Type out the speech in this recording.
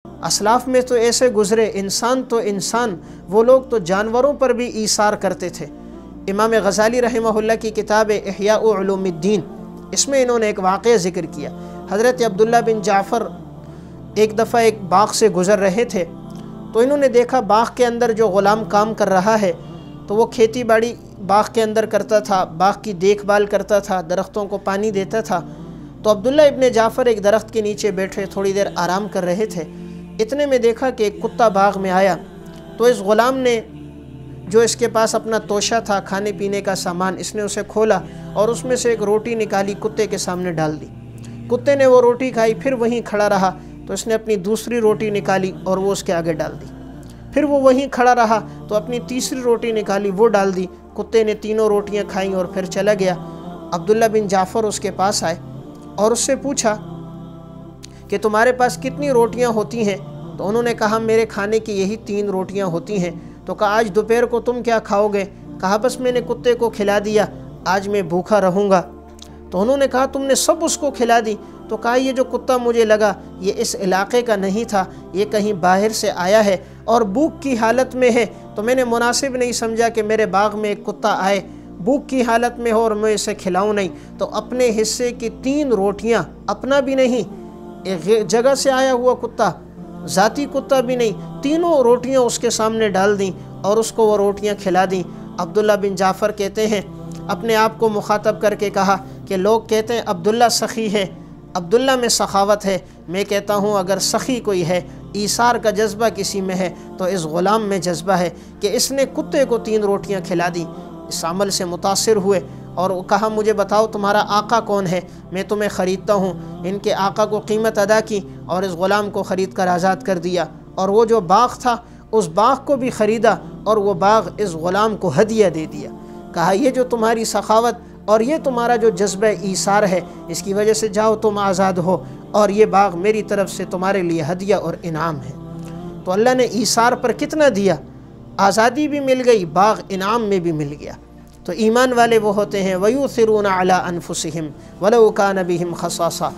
اسلاف میں تو ایسے گزرے، انسان تو انسان، وہ لوگ تو جانوروں پر بھی ایثار کرتے تھے۔ امام غزالی رحمہ اللہ کی کتاب احیاء علوم الدین، اس میں انہوں نے ایک واقعہ ذکر کیا۔ حضرت عبداللہ بن جعفر ایک دفعہ ایک باغ سے گزر رہے تھے، تو انہوں نے دیکھا باغ کے اندر جو غلام کام کر رہا ہے تو وہ کھیتی باڑی باغ کے اندر کرتا تھا، باغ کی دیکھ بھال کرتا تھا، درختوں کو پانی دیتا تھا۔ تو عبداللہ ابن جعفر ایک درخت کے نیچے بیٹھے تھوڑی دیر آرام کر رہے تھے، اتنے میں دیکھا کہ ایک کتا باغ میں آیا، تو اس غلام نے جو اس کے پاس اپنا توشہ تھا کھانے پینے کا سامان، اس نے اسے کھولا اور اس میں سے ایک روٹی نکالی، کتے کے سامنے ڈال دی۔ کتے نے وہ روٹی کھائی، پھر وہیں کھڑا رہا، تو اس نے اپنی دوسری روٹی نکالی اور وہ اس کے آگے ڈال دی۔ پھر وہ وہیں کھڑا رہا تو اپنی تیسری روٹی نکالی، وہ ڈال دی۔ کتے نے تینوں روٹیاں کھائیں اور پھر چلا گیا۔ عبداللہ بن جعفر اس کے پاس آئے اور اس سے پوچھا کہ تمہارے پاس کتنی روٹیاں ہوتی ہیں؟ تو انہوں نے کہا میرے کھانے کی یہی 3 روٹیاں ہوتی ہیں۔ تو کہا آج دوپہر کو تم کیا کھاؤ گے؟ کہا بس میں نے کتے کو کھلا دیا، آج میں بھوکا رہوں گا۔ تو انہوں نے کہا تم نے سب اس کو کھلا دی؟ تو کہا یہ جو کتا مجھے لگا یہ اس علاقے کا نہیں تھا، یہ کہیں باہر سے آیا ہے اور بھوک کی حالت میں ہے، تو میں نے مناسب نہیں سمجھا کہ میرے باغ میں ایک کتا آئے، بھوک کی حالت میں ہو اور میں اسے کھلاؤں نہیں، تو اپنے حصے کی 3 روٹیاں، اپنا بھی نہیں، ایک جگہ سے آیا ہوا کتا، ذاتی کتا بھی نہیں، تینوں روٹیاں اس کے سامنے ڈال دیں اور اس کو وہ روٹیاں کھلا دیں۔ عبداللہ بن جعفر کہتے ہیں، اپنے آپ کو مخاطب کر کے کہا کہ لوگ کہتے ہیں عبداللہ سخی ہے، عبداللہ میں سخاوت ہے، میں کہتا ہوں اگر سخی کوئی ہے، ایثار کا جذبہ کسی میں ہے، تو اس غلام میں جذبہ ہے کہ اس نے کتے کو 3 روٹیاں کھلا دیں۔ اس عمل سے متاثر ہوئے اور کہا مجھے بتاؤ تمہارا آقا کون ہے، میں تمہیں خریدتا ہوں۔ ان کے آقا کو قیمت ادا کی اور اس غلام کو خرید کر آزاد کر دیا، اور وہ جو باغ تھا اس باغ کو بھی خریدا اور وہ باغ اس غلام کو ہدیہ دے دیا۔ کہا یہ جو تمہاری سخاوت اور یہ تمہارا جو جذبہ ایثار ہے، اس کی وجہ سے جاؤ تم آزاد ہو، اور یہ باغ میری طرف سے تمہارے لیے ہدیہ اور انعام ہے۔ تو اللہ نے ایثار پر کتنا دیا، آزادی بھی مل گئی، باغ انعام میں بھی مل گیا۔ تو ایمان والے وہ ہوتے ہیں وَيُؤْثِرُونَ عَلَىٰ أَنفُسِهِمْ وَلَوْ كَانَ بِهِمْ خَصَاصَةٌ۔